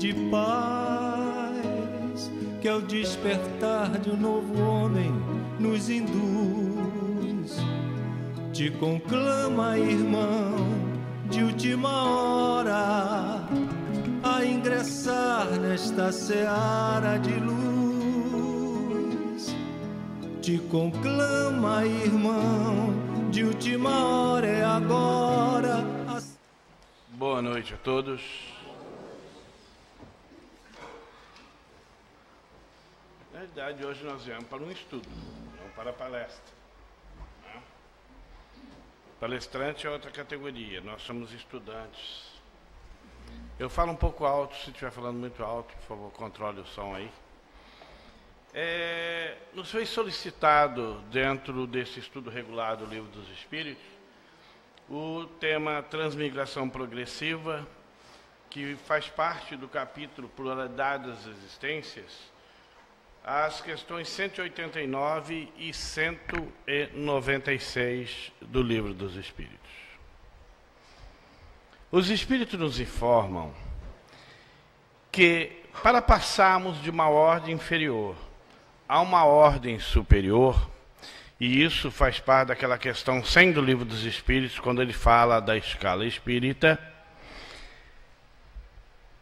de paz, que ao despertar de um novo homem nos induz. Te conclama, irmão, de última hora, a ingressar nesta seara de luz. Te conclama, irmão, de última hora, é agora. Boa noite a todos. Na verdade, hoje nós viemos para um estudo, não para a palestra. Palestrante é outra categoria, nós somos estudantes. Eu falo um pouco alto, se estiver falando muito alto, por favor, controle o som aí. Nos foi solicitado, dentro desse estudo regular do Livro dos Espíritos, o tema Transmigração Progressiva, que faz parte do capítulo Pluralidade das Existências, as questões 189 e 196 do Livro dos Espíritos. Os Espíritos nos informam que, para passarmos de uma ordem inferior a uma ordem superior, e isso faz parte daquela questão 100 do Livro dos Espíritos, quando ele fala da escala espírita,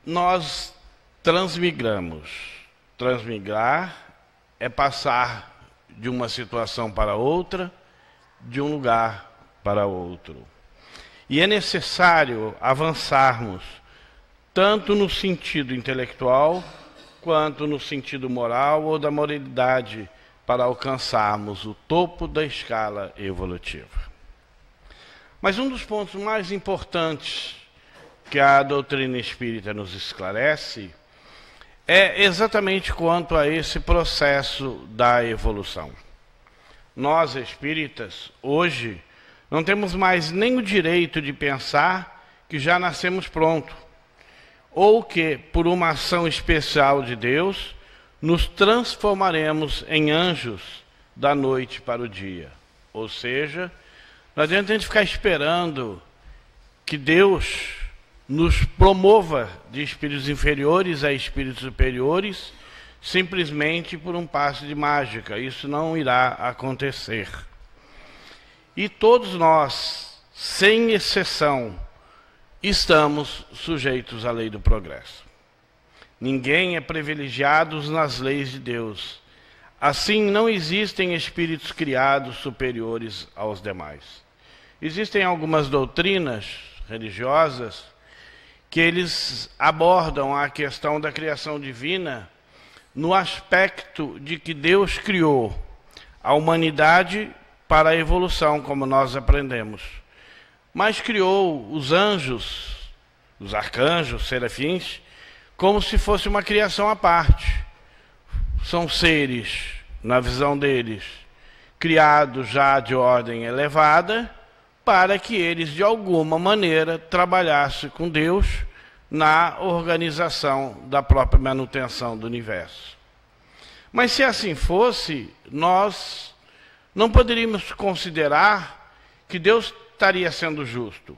nós transmigramos. Transmigrar é passar de uma situação para outra, de um lugar para outro. E é necessário avançarmos, tanto no sentido intelectual, quanto no sentido moral ou da moralidade, para alcançarmos o topo da escala evolutiva. Mas um dos pontos mais importantes que a doutrina espírita nos esclarece é exatamente quanto a esse processo da evolução. Nós, espíritas, hoje, não temos mais nem o direito de pensar que já nascemos pronto, ou que, por uma ação especial de Deus, nos transformaremos em anjos da noite para o dia. Ou seja, não adianta a gente ficar esperando que Deus nos promova de espíritos inferiores a espíritos superiores, simplesmente por um passe de mágica. Isso não irá acontecer. E todos nós, sem exceção, estamos sujeitos à lei do progresso. Ninguém é privilegiado nas leis de Deus. Assim, não existem espíritos criados superiores aos demais. Existem algumas doutrinas religiosas que eles abordam a questão da criação divina no aspecto de que Deus criou a humanidade para a evolução, como nós aprendemos. Mas criou os anjos, os arcanjos, serafins, como se fosse uma criação à parte. São seres, na visão deles, criados já de ordem elevada, para que eles, de alguma maneira, trabalhassem com Deus na organização da própria manutenção do universo. Mas se assim fosse, nós não poderíamos considerar que Deus estaria sendo justo,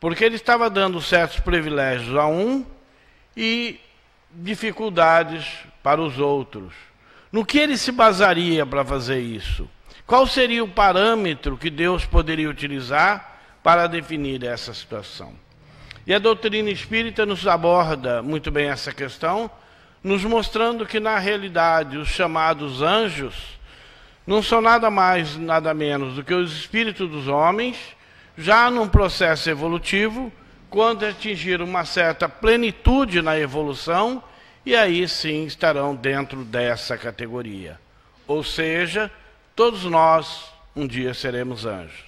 porque ele estava dando certos privilégios a um e dificuldades para os outros. No que ele se basaria para fazer isso? Qual seria o parâmetro que Deus poderia utilizar para definir essa situação? E a doutrina espírita nos aborda muito bem essa questão, nos mostrando que, na realidade, os chamados anjos não são nada mais, nada menos do que os espíritos dos homens, já num processo evolutivo, quando atingir uma certa plenitude na evolução, e aí sim estarão dentro dessa categoria. Ou seja, todos nós um dia seremos anjos.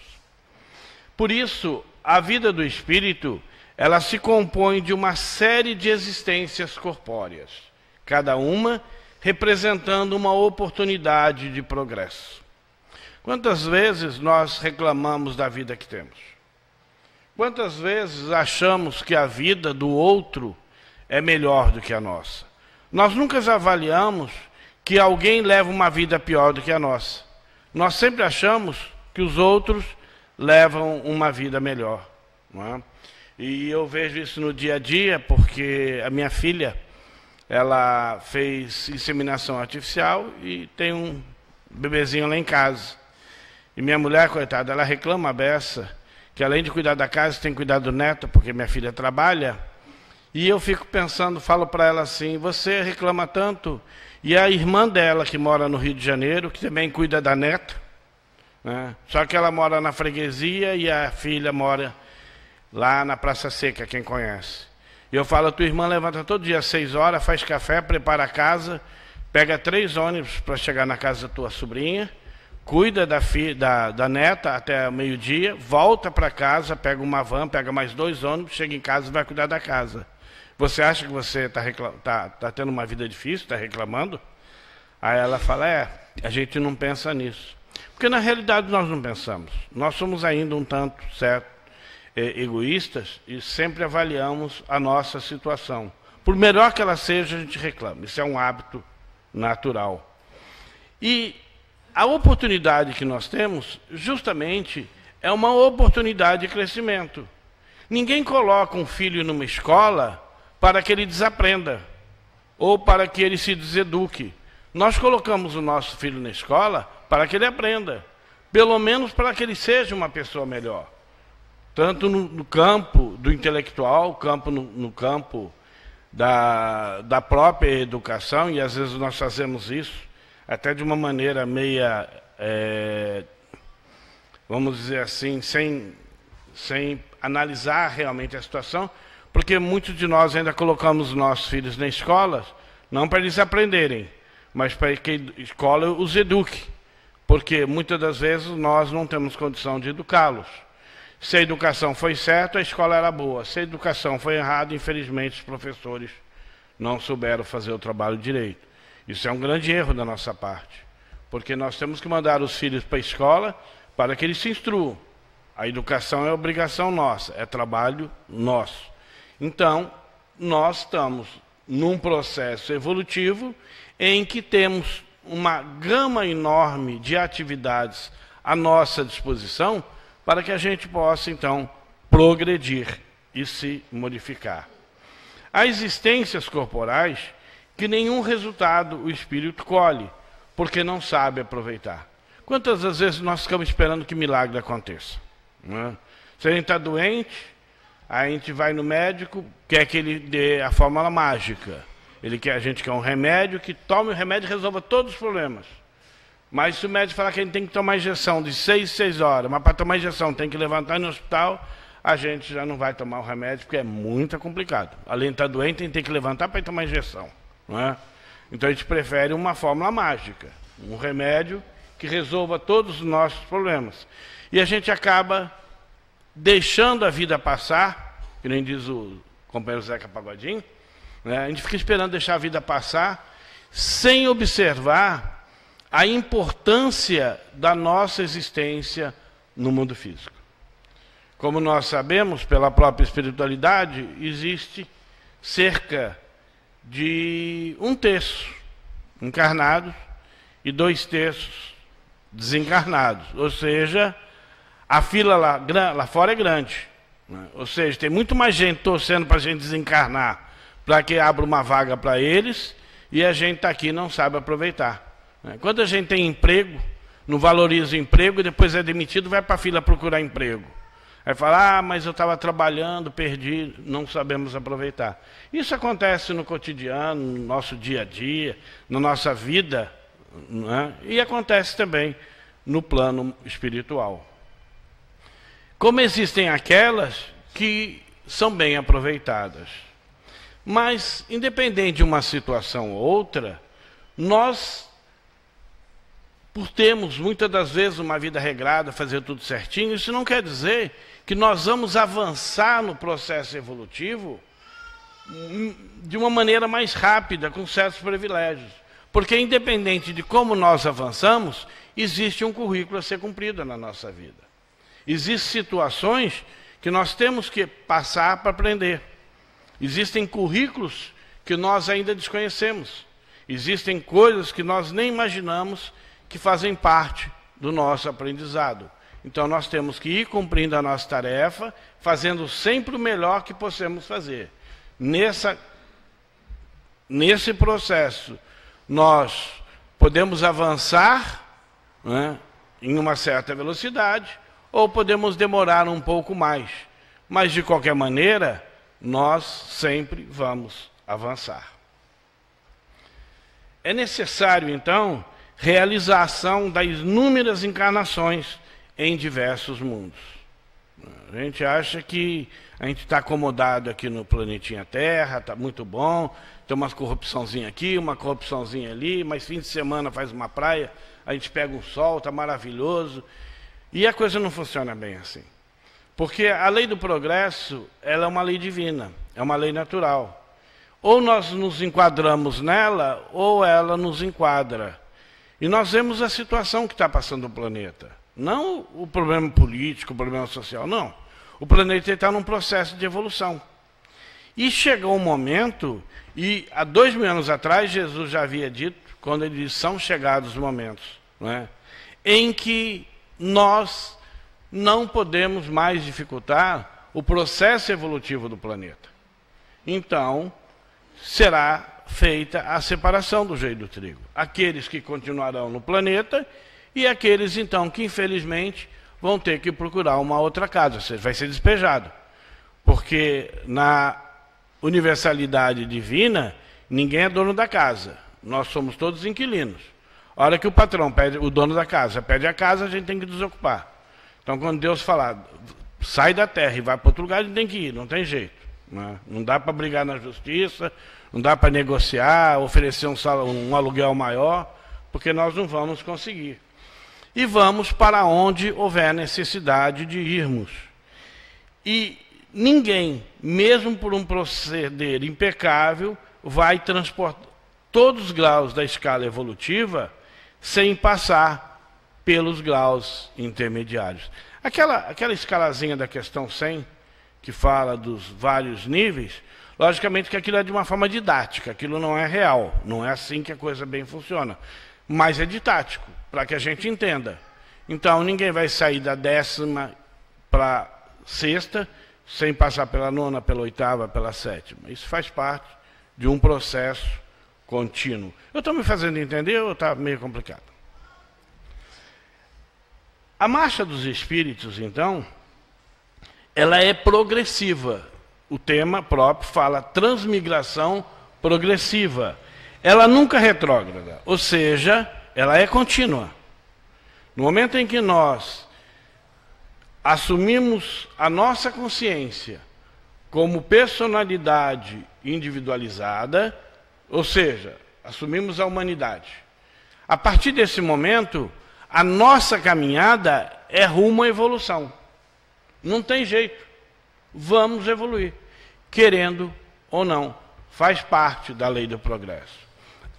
Por isso, a vida do espírito, ela se compõe de uma série de existências corpóreas, cada uma representando uma oportunidade de progresso. Quantas vezes nós reclamamos da vida que temos? Quantas vezes achamos que a vida do outro é melhor do que a nossa? Nós nunca avaliamos que alguém leva uma vida pior do que a nossa. Nós sempre achamos que os outros levam uma vida melhor, não é? E eu vejo isso no dia a dia, porque a minha filha, ela fez inseminação artificial e tem um bebezinho lá em casa. E minha mulher, coitada, ela reclama a beça, que além de cuidar da casa, tem que cuidar do neto, porque minha filha trabalha. E eu fico pensando, falo para ela assim, você reclama tanto, e a irmã dela, que mora no Rio de Janeiro, que também cuida da neta, né? Só que ela mora na freguesia e a filha mora lá na Praça Seca, quem conhece. E eu falo, tua irmã levanta todo dia às 6 horas, faz café, prepara a casa, pega 3 ônibus para chegar na casa da tua sobrinha, cuida da neta até meio-dia, volta para casa, pega uma van, pega mais 2 ônibus, chega em casa e vai cuidar da casa. Você acha que você está tendo uma vida difícil, está reclamando? Aí ela fala, a gente não pensa nisso. Porque na realidade nós não pensamos. Nós somos ainda um tanto, certo, egoístas e sempre avaliamos a nossa situação. Por melhor que ela seja, a gente reclama. Isso é um hábito natural. E a oportunidade que nós temos, justamente, é uma oportunidade de crescimento. Ninguém coloca um filho numa escola para que ele desaprenda, ou para que ele se deseduque. Nós colocamos o nosso filho na escola para que ele aprenda, pelo menos para que ele seja uma pessoa melhor. Tanto no campo do intelectual, no campo da própria educação, e às vezes nós fazemos isso, até de uma maneira meia, vamos dizer assim, sem analisar realmente a situação, porque muitos de nós ainda colocamos nossos filhos na escola, não para eles aprenderem, mas para que a escola os eduque, porque muitas das vezes nós não temos condição de educá-los. Se a educação foi certa, a escola era boa. Se a educação foi errada, infelizmente os professores não souberam fazer o trabalho direito. Isso é um grande erro da nossa parte, porque nós temos que mandar os filhos para a escola para que eles se instruam. A educação é obrigação nossa, é trabalho nosso. Então, nós estamos num processo evolutivo em que temos uma gama enorme de atividades à nossa disposição para que a gente possa, então, progredir e se modificar. Há existências corporais que nenhum resultado o espírito colhe, porque não sabe aproveitar. Quantas das vezes nós ficamos esperando que milagre aconteça? Né? Se a gente está doente, a gente vai no médico, quer que ele dê a fórmula mágica. A gente quer um remédio, que tome o remédio e resolva todos os problemas. Mas se o médico falar que a gente tem que tomar injeção de 6 horas, mas para tomar injeção tem que levantar no hospital, a gente já não vai tomar o remédio, porque é muito complicado. Além de estar doente, a gente tem que levantar para ir tomar injeção. Não é? Então a gente prefere uma fórmula mágica, um remédio que resolva todos os nossos problemas. E a gente acaba deixando a vida passar, que nem diz o companheiro Zeca Pagodinho, né? A gente fica esperando deixar a vida passar, sem observar a importância da nossa existência no mundo físico. Como nós sabemos, pela própria espiritualidade, existe cerca de 1/3 encarnados e 2/3 desencarnados. Ou seja, a fila lá fora é grande. Né? Ou seja, tem muito mais gente torcendo para a gente desencarnar, para que abra uma vaga para eles, e a gente está aqui e não sabe aproveitar. Quando a gente tem emprego, não valoriza o emprego, e depois é demitido, vai para a fila procurar emprego. Aí fala, mas eu estava trabalhando, perdi, não sabemos aproveitar. Isso acontece no cotidiano, no nosso dia a dia, na nossa vida, né? E acontece também no plano espiritual. Como existem aquelas que são bem aproveitadas. Mas, independente de uma situação ou outra, nós, por termos muitas das vezes uma vida regrada, fazer tudo certinho, isso não quer dizer que nós vamos avançar no processo evolutivo de uma maneira mais rápida, com certos privilégios. Porque, independente de como nós avançamos, existe um currículo a ser cumprido na nossa vida. Existem situações que nós temos que passar para aprender. Existem currículos que nós ainda desconhecemos. Existem coisas que nós nem imaginamos que fazem parte do nosso aprendizado. Então nós temos que ir cumprindo a nossa tarefa, fazendo sempre o melhor que possamos fazer. Nessa nesse processo, nós podemos avançar, né, em uma certa velocidade, ou podemos demorar um pouco mais. Mas, de qualquer maneira, nós sempre vamos avançar. É necessário, então, realização das inúmeras encarnações em diversos mundos. A gente acha que a gente está acomodado aqui no planetinha Terra, está muito bom, tem uma corrupçãozinha aqui, uma corrupçãozinha ali, mas fim de semana faz uma praia, a gente pega um sol, está maravilhoso. E a coisa não funciona bem assim. Porque a lei do progresso, ela é uma lei divina, é uma lei natural. Ou nós nos enquadramos nela, ou ela nos enquadra. E nós vemos a situação que está passando no planeta. Não o problema político, o problema social, não. O planeta está num processo de evolução. E chegou um momento, e há 2000 anos atrás, Jesus já havia dito, quando ele disse, são chegados os momentos, não é? Em que nós não podemos mais dificultar o processo evolutivo do planeta. Então, será feita a separação do joio do trigo. Aqueles que continuarão no planeta e aqueles, então, que infelizmente vão ter que procurar uma outra casa, ou seja, vai ser despejado. Porque na universalidade divina, ninguém é dono da casa. Nós somos todos inquilinos. A hora que o patrão pede, o dono da casa pede a casa, a gente tem que desocupar. Então, quando Deus falar, sai da terra e vai para outro lugar, a gente tem que ir, não tem jeito. Não dá para brigar na justiça, não dá para negociar, oferecer um aluguel maior, porque nós não vamos conseguir. E vamos para onde houver necessidade de irmos. E ninguém, mesmo por um proceder impecável, vai transportar todos os graus da escala evolutiva sem passar pelos graus intermediários. Aquela escalazinha da questão 100, que fala dos vários níveis, logicamente que aquilo é de uma forma didática, aquilo não é real, não é assim que a coisa bem funciona, mas é didático, para que a gente entenda. Então, ninguém vai sair da 10ª para a 6ª, sem passar pela 9ª, pela 8ª, pela 7ª. Isso faz parte de um processo contínuo. Eu estou me fazendo entender ou está meio complicado? A marcha dos espíritos, então, ela é progressiva. O tema próprio fala transmigração progressiva. Ela nunca é retrógrada, ou seja, ela é contínua. No momento em que nós assumimos a nossa consciência como personalidade individualizada, ou seja, assumimos a humanidade. A partir desse momento, a nossa caminhada é rumo à evolução. Não tem jeito. Vamos evoluir, querendo ou não. Faz parte da lei do progresso.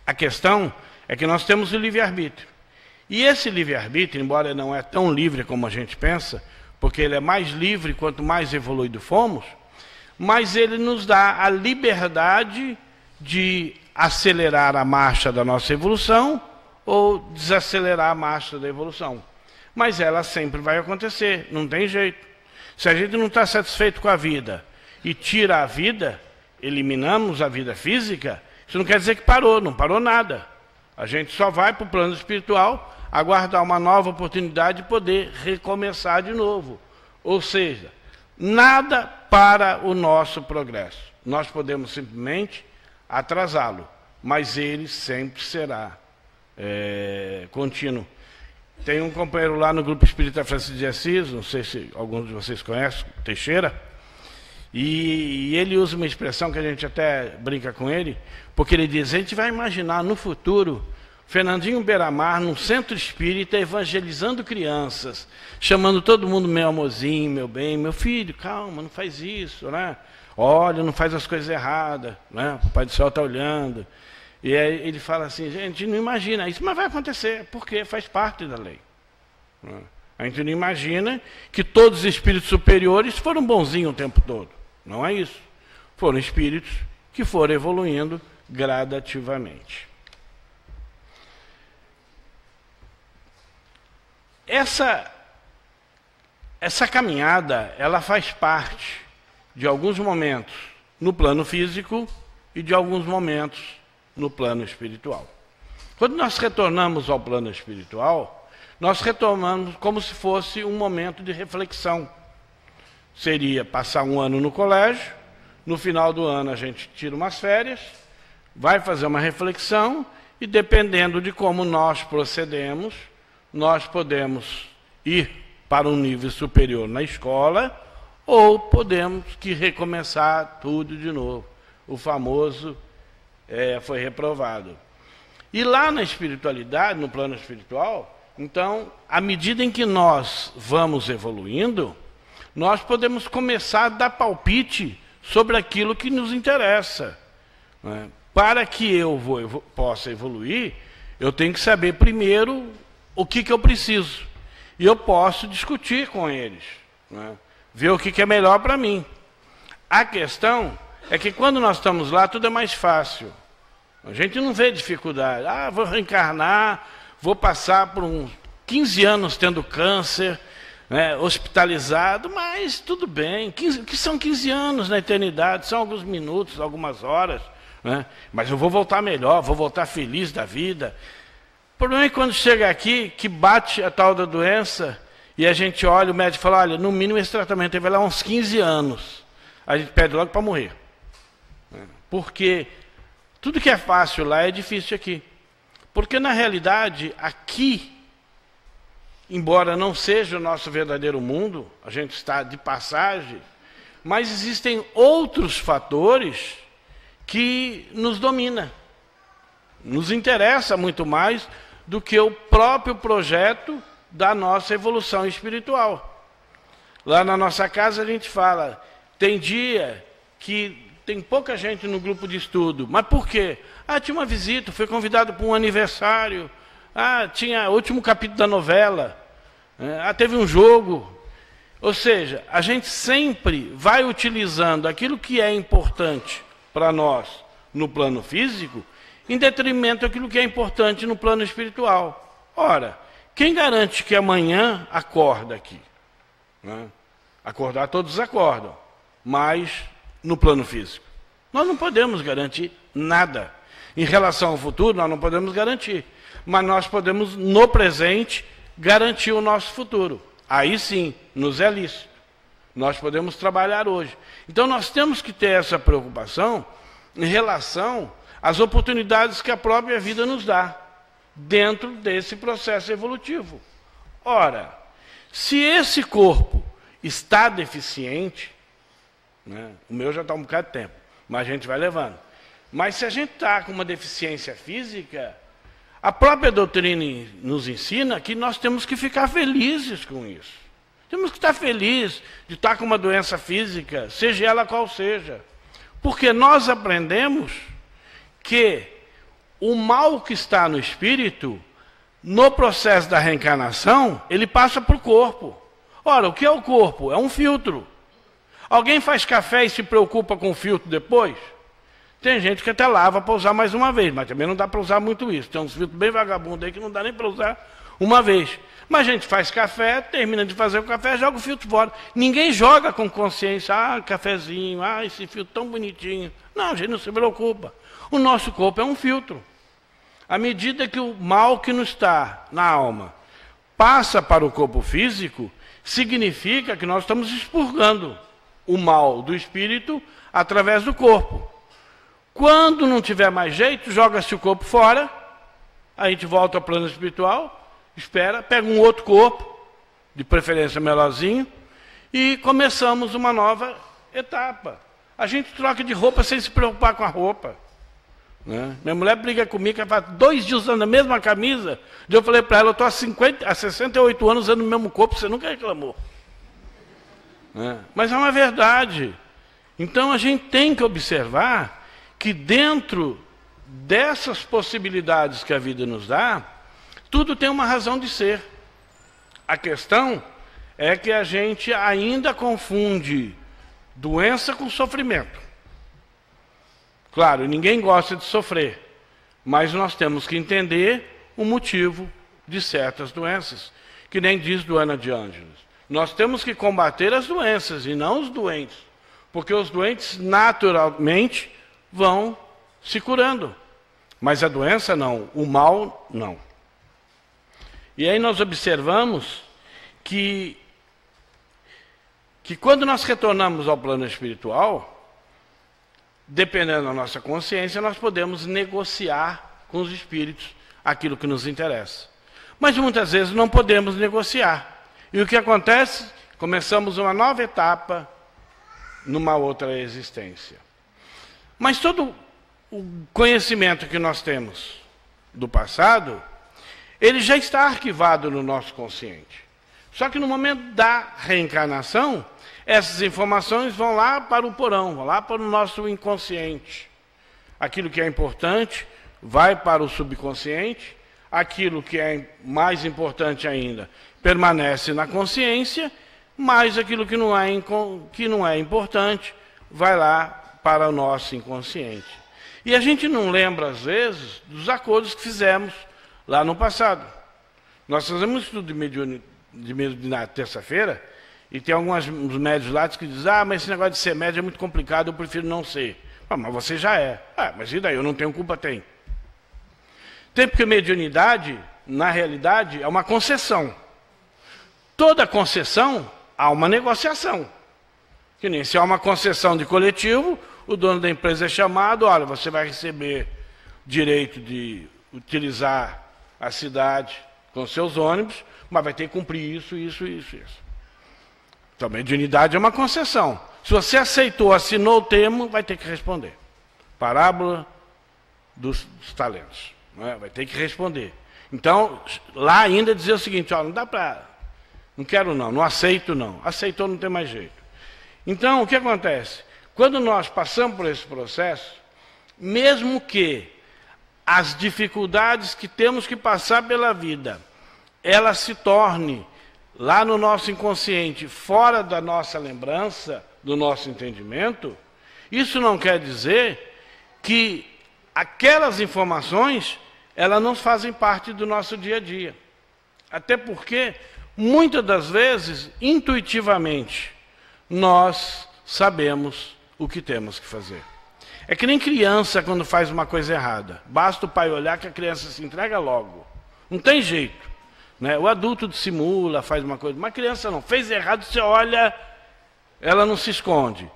A questão é que nós temos o livre-arbítrio. E esse livre-arbítrio, embora não é tão livre como a gente pensa, porque ele é mais livre quanto mais evoluído fomos, mas ele nos dá a liberdade de acelerar a marcha da nossa evolução ou desacelerar a marcha da evolução. Mas ela sempre vai acontecer, não tem jeito. Se a gente não está satisfeito com a vida e tira a vida, eliminamos a vida física, isso não quer dizer que parou, não parou nada. A gente só vai para o plano espiritual aguardar uma nova oportunidade de poder recomeçar de novo. Ou seja, nada para o nosso progresso. Nós podemos simplesmente atrasá-lo, mas ele sempre será contínuo. Tem um companheiro lá no Grupo Espírita Francisco de Assis, não sei se alguns de vocês conhecem, Teixeira, e ele usa uma expressão que a gente até brinca com ele, porque ele diz, a gente vai imaginar no futuro Fernandinho Beiramar num centro espírita evangelizando crianças, chamando todo mundo meu amorzinho, meu bem, meu filho, calma, não faz isso, né? Olha, não faz as coisas erradas, né? O Pai do Céu está olhando. E aí ele fala assim, gente, não imagina isso, mas vai acontecer, porque faz parte da lei. A gente não imagina que todos os espíritos superiores foram bonzinhos o tempo todo. Não é isso. Foram espíritos que foram evoluindo gradativamente. Essa caminhada, ela faz parte de alguns momentos no plano físico e de alguns momentos no plano espiritual. Quando nós retornamos ao plano espiritual, nós retornamos como se fosse um momento de reflexão. Seria passar um ano no colégio, no final do ano a gente tira umas férias, vai fazer uma reflexão e, dependendo de como nós procedemos, nós podemos ir para um nível superior na escola ou podemos que recomeçar tudo de novo. O famoso foi reprovado. E lá na espiritualidade, no plano espiritual, então, à medida em que nós vamos evoluindo, nós podemos começar a dar palpite sobre aquilo que nos interessa. Né? Para que eu possa evoluir, eu tenho que saber primeiro o que eu preciso. E eu posso discutir com eles, né? Ver o que é melhor para mim. A questão é que quando nós estamos lá, tudo é mais fácil. A gente não vê dificuldade. Ah, vou reencarnar, vou passar por uns 15 anos tendo câncer, né, hospitalizado, mas tudo bem. O que são 15 anos na eternidade? São alguns minutos, algumas horas. Né? Mas eu vou voltar melhor, vou voltar feliz da vida. O problema é que quando chega aqui, que bate a tal da doença, e a gente olha, o médico fala, olha, no mínimo esse tratamento vai lá uns 15 anos. A gente pede logo para morrer. Porque tudo que é fácil lá é difícil aqui. Porque, na realidade, aqui, embora não seja o nosso verdadeiro mundo, a gente está de passagem, mas existem outros fatores que nos dominam. Nos interessa muito mais do que o próprio projeto da nossa evolução espiritual. Lá na nossa casa a gente fala, tem dia que tem pouca gente no grupo de estudo. Mas por quê? Ah, tinha uma visita, fui convidado para um aniversário. Ah, tinha o último capítulo da novela. Ah, teve um jogo. Ou seja, a gente sempre vai utilizando aquilo que é importante para nós no plano físico, em detrimento daquilo que é importante no plano espiritual. Ora, quem garante que amanhã acorda aqui? Né? Acordar todos acordam, mas no plano físico nós não podemos garantir nada. Em relação ao futuro, nós não podemos garantir, mas nós podemos, no presente, garantir o nosso futuro. Aí sim, nos é lícito. Nós podemos trabalhar hoje. Então nós temos que ter essa preocupação em relação às oportunidades que a própria vida nos dá, dentro desse processo evolutivo. Ora, se esse corpo está deficiente, né, o meu já está um bocado de tempo, mas a gente vai levando. Mas se a gente está com uma deficiência física, a própria doutrina nos ensina que nós temos que ficar felizes com isso. Temos que estar felizes de estar com uma doença física, seja ela qual seja. Porque nós aprendemos que o mal que está no espírito, no processo da reencarnação, ele passa para o corpo. Ora, o que é o corpo? É um filtro. Alguém faz café e se preocupa com o filtro depois? Tem gente que até lava para usar mais uma vez, mas também não dá para usar muito isso. Tem uns filtros bem vagabundos aí que não dá nem para usar uma vez. Mas a gente faz café, termina de fazer o café, joga o filtro fora. Ninguém joga com consciência, ah, cafezinho, ah, esse filtro tão bonitinho. Não, a gente não se preocupa. O nosso corpo é um filtro. À medida que o mal que nos está na alma passa para o corpo físico, significa que nós estamos expurgando o mal do espírito através do corpo. Quando não tiver mais jeito, joga-se o corpo fora, a gente volta ao plano espiritual, espera, pega um outro corpo, de preferência menorzinho, e começamos uma nova etapa. A gente troca de roupa sem se preocupar com a roupa. Né? Minha mulher briga comigo, ela faz 2 dias usando a mesma camisa. Eu falei para ela, eu estou há 68 anos usando o mesmo corpo, você nunca reclamou. Né? Mas é uma verdade. Então a gente tem que observar que dentro dessas possibilidades que a vida nos dá, tudo tem uma razão de ser. A questão é que a gente ainda confunde doença com sofrimento. Claro, ninguém gosta de sofrer, mas nós temos que entender o motivo de certas doenças, que nem diz Joana de Ângeles. Nós temos que combater as doenças e não os doentes, porque os doentes naturalmente vão se curando. Mas a doença não, o mal não. E aí nós observamos que quando nós retornamos ao plano espiritual, dependendo da nossa consciência, nós podemos negociar com os espíritos aquilo que nos interessa. Mas muitas vezes não podemos negociar. E o que acontece? Começamos uma nova etapa numa outra existência. Mas todo o conhecimento que nós temos do passado, ele já está arquivado no nosso consciente. Só que no momento da reencarnação, essas informações vão lá para o porão, vão lá para o nosso inconsciente. Aquilo que é importante vai para o subconsciente, aquilo que é mais importante ainda permanece na consciência, mas aquilo que não é importante vai lá para o nosso inconsciente. E a gente não lembra, às vezes, dos acordos que fizemos lá no passado. Nós fazemos um estudo de mediunidade terça-feira, e tem alguns médios lá que dizem, mas esse negócio de ser médio é muito complicado, eu prefiro não ser. Mas você já é. Mas e daí? Eu não tenho culpa? Tem. Tem porque mediunidade, na realidade, é uma concessão. Toda concessão, há uma negociação. Que nem se há uma concessão de coletivo, o dono da empresa é chamado, olha, você vai receber direito de utilizar a cidade com seus ônibus, mas vai ter que cumprir isso. Então, mediunidade é uma concessão. Se você aceitou, assinou o termo, vai ter que responder. Parábola dos talentos. Vai ter que responder. Então, lá ainda dizer o seguinte, não dá para... Não quero não aceito não. Aceitou, não tem mais jeito. Então, o que acontece? Quando nós passamos por esse processo, mesmo que as dificuldades que temos que passar pela vida, ela se torne lá no nosso inconsciente, fora da nossa lembrança, do nosso entendimento, isso não quer dizer que aquelas informações, elas não fazem parte do nosso dia a dia. Até porque, muitas das vezes, intuitivamente, nós sabemos o que temos que fazer. É que nem criança quando faz uma coisa errada. Basta o pai olhar que a criança se entrega logo. Não tem jeito. O adulto dissimula, faz uma coisa. Uma criança não. Fez errado, você olha, ela não se esconde.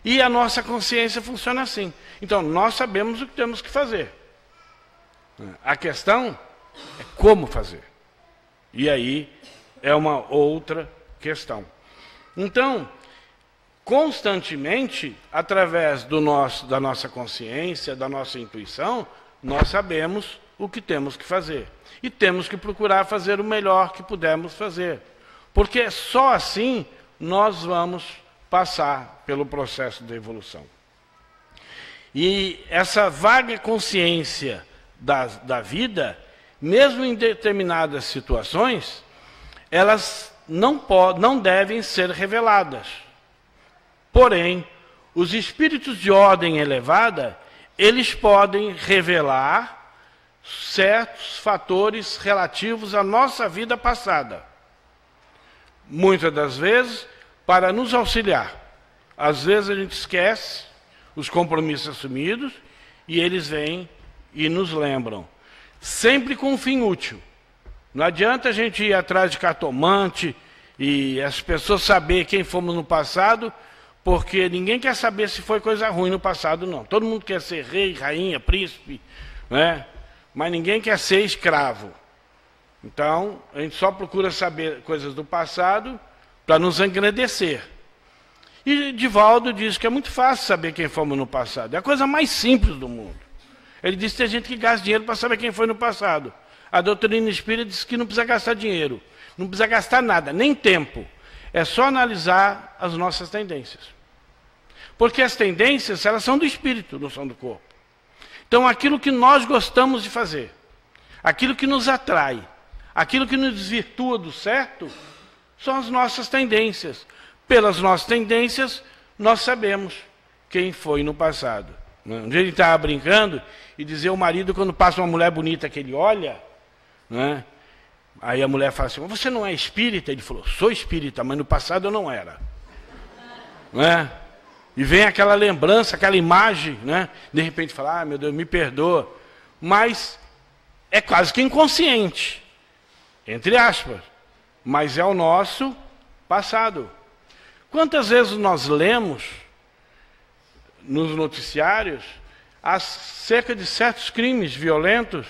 E a nossa consciência funciona assim. Então, nós sabemos o que temos que fazer. A questão é como fazer. E aí é uma outra questão. Então, constantemente, através da nossa consciência, da nossa intuição, nós sabemos o que temos que fazer. E temos que procurar fazer o melhor que pudermos fazer. Porque só assim nós vamos passar pelo processo de evolução. E essa vaga consciência da vida, mesmo em determinadas situações, elas não devem ser reveladas. Porém, os espíritos de ordem elevada, eles podem revelar certos fatores relativos à nossa vida passada. Muitas das vezes, para nos auxiliar. Às vezes a gente esquece os compromissos assumidos e eles vêm e nos lembram. Sempre com um fim útil. Não adianta a gente ir atrás de cartomante e as pessoas saber quem fomos no passado, porque ninguém quer saber se foi coisa ruim no passado, não. Todo mundo quer ser rei, rainha, príncipe, mas ninguém quer ser escravo. Então, a gente só procura saber coisas do passado para nos engrandecer. E Divaldo diz que é muito fácil saber quem fomos no passado. É a coisa mais simples do mundo. Ele diz que tem gente que gasta dinheiro para saber quem foi no passado. A doutrina espírita diz que não precisa gastar dinheiro, não precisa gastar nada, nem tempo. É só analisar as nossas tendências. Porque as tendências, elas são do espírito, não são do corpo. Então, aquilo que nós gostamos de fazer, aquilo que nos atrai, aquilo que nos desvirtua do certo, são as nossas tendências. Pelas nossas tendências, nós sabemos quem foi no passado. Um dia ele estava brincando e dizia ao marido, quando passa uma mulher bonita que ele olha, aí a mulher fala assim, você não é espírita? Ele falou, sou espírita, mas no passado eu não era. E vem aquela lembrança, aquela imagem, né? De repente fala, meu Deus, me perdoa. Mas é quase que inconsciente, entre aspas. Mas é o nosso passado. Quantas vezes nós lemos nos noticiários acerca de certos crimes violentos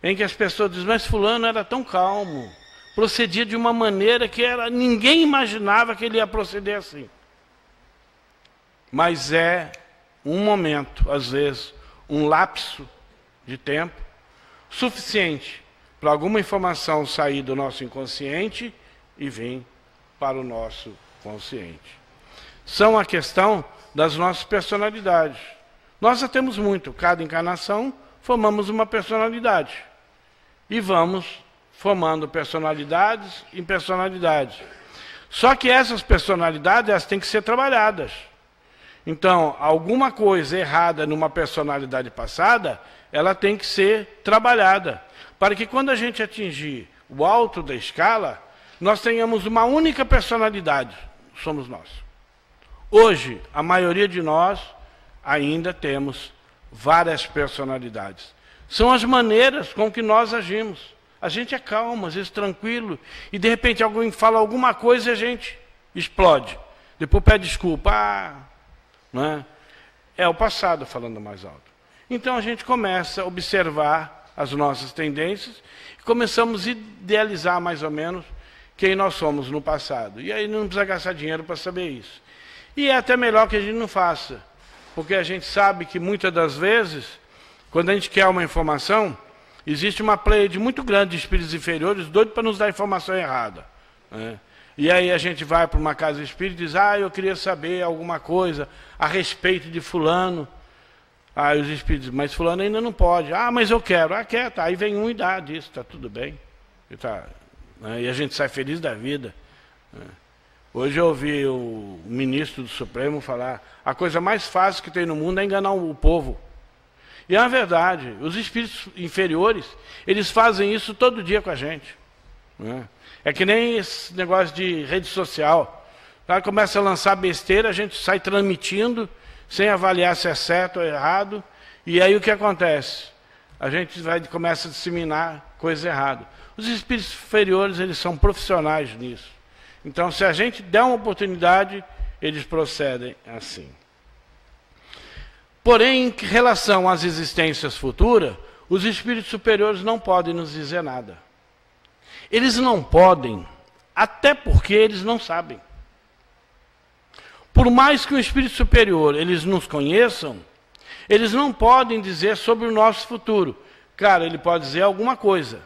em que as pessoas dizem, mas fulano era tão calmo, procedia de uma maneira que ninguém imaginava que ele ia proceder assim. Mas é um momento, às vezes, um lapso de tempo suficiente para alguma informação sair do nosso inconsciente e vir para o nosso consciente. São a questão das nossas personalidades. Nós já temos muito, cada encarnação formamos uma personalidade. E vamos formando personalidades em personalidades. Só que essas personalidades, elas têm que ser trabalhadas. Então, alguma coisa errada numa personalidade passada, ela tem que ser trabalhada. Para que quando a gente atingir o alto da escala, nós tenhamos uma única personalidade, somos nós. Hoje, a maioria de nós ainda temos várias personalidades. São as maneiras com que nós agimos. A gente é calmo, às vezes tranquilo, e de repente alguém fala alguma coisa e a gente explode. Depois pede desculpa. Não é? É o passado falando mais alto. Então a gente começa a observar as nossas tendências e começamos a idealizar mais ou menos quem nós somos no passado. E aí não precisa gastar dinheiro para saber isso. E é até melhor que a gente não faça, porque a gente sabe que muitas das vezes, quando a gente quer uma informação, existe uma pleiade muito grande de espíritos inferiores doidos para nos dar informação errada. Né? E aí a gente vai para uma casa espírita e diz, eu queria saber alguma coisa a respeito de fulano. Aí os espíritos dizem, mas fulano ainda não pode. Mas eu quero. Quer, tá. Aí vem um e dá disso, está tudo bem. E a gente sai feliz da vida. Hoje eu ouvi o ministro do Supremo falar, a coisa mais fácil que tem no mundo é enganar o povo. E é a verdade, os espíritos inferiores, eles fazem isso todo dia com a gente. É que nem esse negócio de rede social. O cara começa a lançar besteira, a gente sai transmitindo, sem avaliar se é certo ou errado, e aí o que acontece? A gente começa a disseminar coisa errada. Os espíritos inferiores, eles são profissionais nisso. Então, se a gente der uma oportunidade, eles procedem assim. Porém, em relação às existências futuras, os espíritos superiores não podem nos dizer nada. Eles não podem, até porque eles não sabem. Por mais que o espírito superior eles nos conheçam, eles não podem dizer sobre o nosso futuro. Cara, ele pode dizer alguma coisa.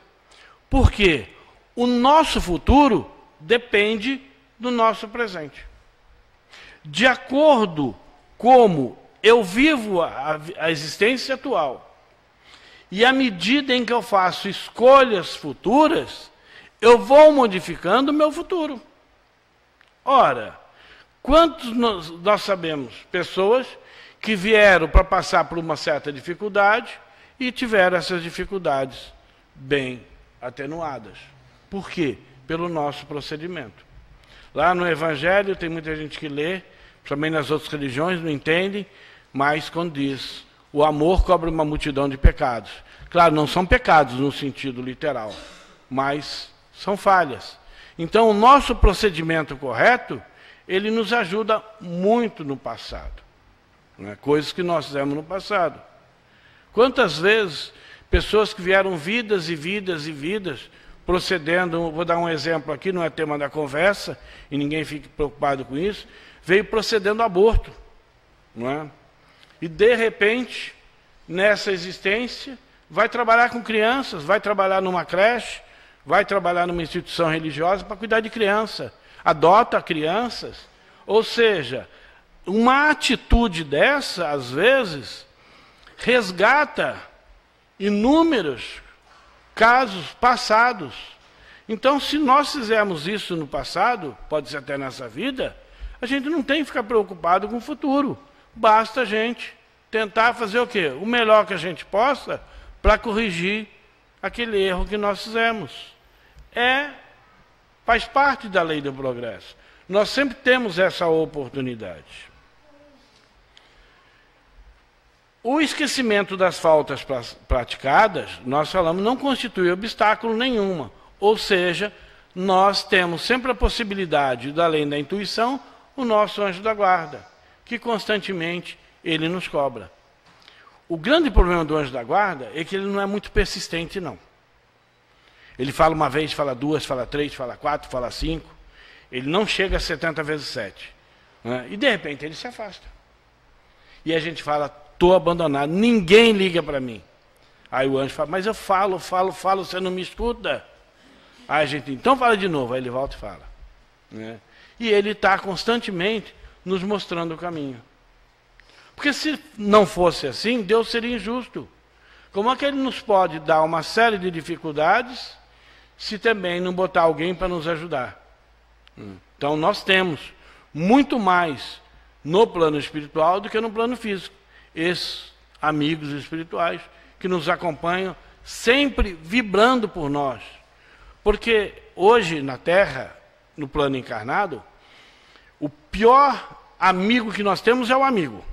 Por quê? O nosso futuro depende do nosso presente. De acordo como eu vivo a existência atual, e à medida em que eu faço escolhas futuras, eu vou modificando o meu futuro. Ora, quantos nós sabemos pessoas que vieram para passar por uma certa dificuldade e tiveram essas dificuldades bem atenuadas. Por quê? Pelo nosso procedimento. Lá no Evangelho tem muita gente que lê, também nas outras religiões não entendem, mas quando diz, o amor cobre uma multidão de pecados. Claro, não são pecados no sentido literal, mas são falhas. Então o nosso procedimento correto, ele nos ajuda muito no passado. Né? Coisas que nós fizemos no passado. Quantas vezes pessoas que vieram vidas e vidas e vidas, procedendo, vou dar um exemplo aqui, não é tema da conversa, e ninguém fique preocupado com isso, veio procedendo aborto. Não é? E de repente, nessa existência, vai trabalhar com crianças, vai trabalhar numa creche, vai trabalhar numa instituição religiosa para cuidar de criança, adota crianças. Ou seja, uma atitude dessa, às vezes, resgata inúmeros casos passados. Então, se nós fizermos isso no passado, pode ser até nessa vida, a gente não tem que ficar preocupado com o futuro. Basta a gente tentar fazer o quê? O melhor que a gente possa para corrigir aquele erro que nós fizemos. Faz parte da lei do progresso. Nós sempre temos essa oportunidade. O esquecimento das faltas praticadas, nós falamos, não constitui obstáculo nenhuma. Ou seja, nós temos sempre a possibilidade, além da intuição, o nosso anjo da guarda, que constantemente ele nos cobra. O grande problema do anjo da guarda é que ele não é muito persistente, não. Ele fala uma vez, fala duas, fala três, fala quatro, fala cinco. Ele não chega a 70 vezes 7. Né? E de repente ele se afasta. E a gente fala, estou abandonado, ninguém liga para mim. Aí o anjo fala, mas eu falo, você não me escuta. Aí a gente, então fala de novo. Aí ele volta e fala. Né? E ele está constantemente nos mostrando o caminho. Porque se não fosse assim, Deus seria injusto. Como é que ele nos pode dar uma série de dificuldades se também não botar alguém para nos ajudar? Então nós temos muito mais no plano espiritual do que no plano físico. Esses amigos espirituais que nos acompanham, sempre vibrando por nós. Porque hoje na Terra, no plano encarnado, o pior amigo que nós temos é o amigo.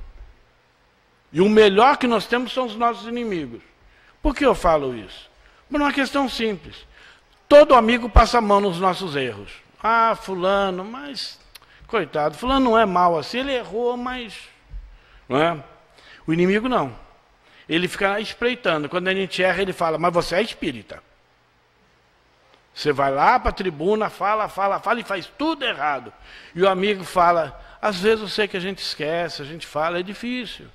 E o melhor que nós temos são os nossos inimigos. Por que eu falo isso? Por uma questão simples. Todo amigo passa a mão nos nossos erros. Ah, fulano, mas... Coitado, fulano não é mal assim, ele errou, mas... Não é? O inimigo não. Ele fica espreitando. Quando a gente erra, ele fala, mas você é espírita. Você vai lá para a tribuna, fala e faz tudo errado. E o amigo fala, às vezes eu sei que a gente esquece, a gente fala, é difícil.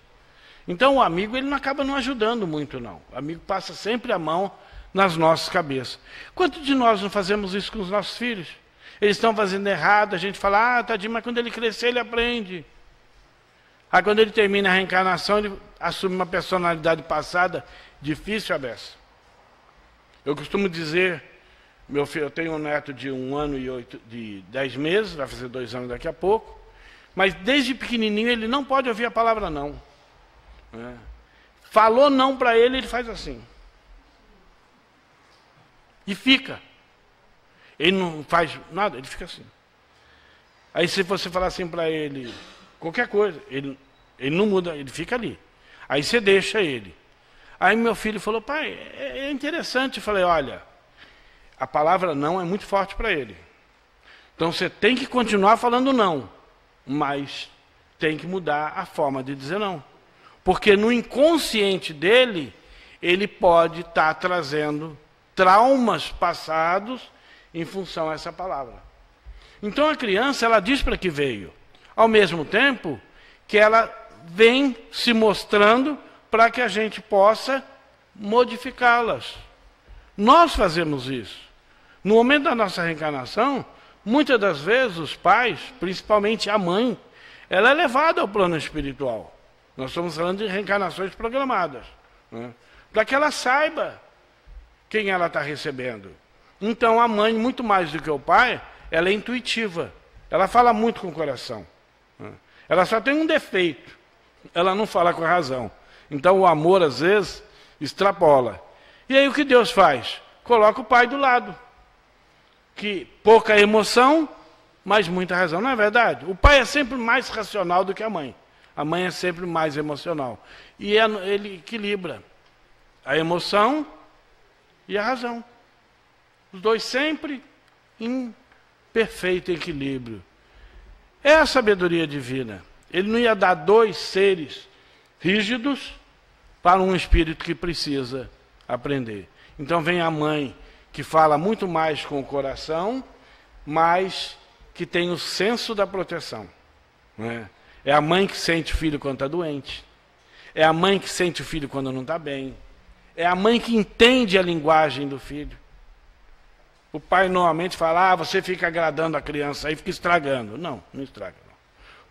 Então o amigo ele não acaba não ajudando muito, não. O amigo passa sempre a mão nas nossas cabeças. Quantos de nós não fazemos isso com os nossos filhos? Eles estão fazendo errado, a gente fala, ah, tadinho, mas quando ele crescer ele aprende. Aí quando ele termina a reencarnação, ele assume uma personalidade passada difícil a beça. Eu costumo dizer, meu filho, eu tenho um neto de 1 ano e 10 meses, vai fazer 2 anos daqui a pouco, mas desde pequenininho ele não pode ouvir a palavra não. Falou não para ele, ele faz assim. E fica. Ele não faz nada, ele fica assim. Aí se você falar assim para ele, qualquer coisa, ele não muda, ele fica ali. Aí você deixa ele. Aí meu filho falou, pai, é interessante. Eu falei, olha, a palavra não é muito forte para ele. Então você tem que continuar falando não, mas tem que mudar a forma de dizer não. Porque no inconsciente dele, ele pode estar trazendo traumas passados em função dessa palavra. Então a criança, ela diz para que veio. Ao mesmo tempo que ela vem se mostrando para que a gente possa modificá-las. Nós fazemos isso. No momento da nossa reencarnação, muitas das vezes os pais, principalmente a mãe, ela é levada ao plano espiritual. Nós estamos falando de reencarnações programadas, né? Para que ela saiba quem ela está recebendo. Então a mãe, muito mais do que o pai, ela é intuitiva. Ela fala muito com o coração. Né? Ela só tem um defeito. Ela não fala com a razão. Então o amor, às vezes, extrapola. E aí o que Deus faz? Coloca o pai do lado. Que pouca emoção, mas muita razão. Não é verdade? O pai é sempre mais racional do que a mãe. A mãe é sempre mais emocional. E ele equilibra a emoção e a razão. Os dois sempre em perfeito equilíbrio. É a sabedoria divina. Ele não ia dar 2 seres rígidos para um espírito que precisa aprender. Então vem a mãe que fala muito mais com o coração, mas que tem o senso da proteção. Não é? É a mãe que sente o filho quando está doente. É a mãe que sente o filho quando não está bem. É a mãe que entende a linguagem do filho. O pai normalmente fala, você fica agradando a criança, aí fica estragando. Não, não estraga. Não.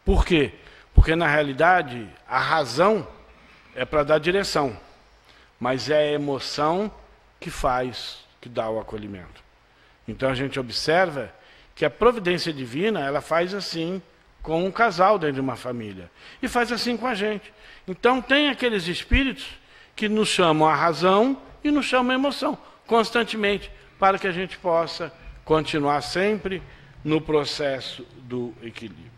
Por quê? Porque na realidade a razão é para dar direção. Mas é a emoção que dá o acolhimento. Então a gente observa que a providência divina, ela faz assim com um casal dentro de uma família. E faz assim com a gente. Então tem aqueles espíritos que nos chamam a razão e nos chamam a emoção, constantemente, para que a gente possa continuar sempre no processo do equilíbrio.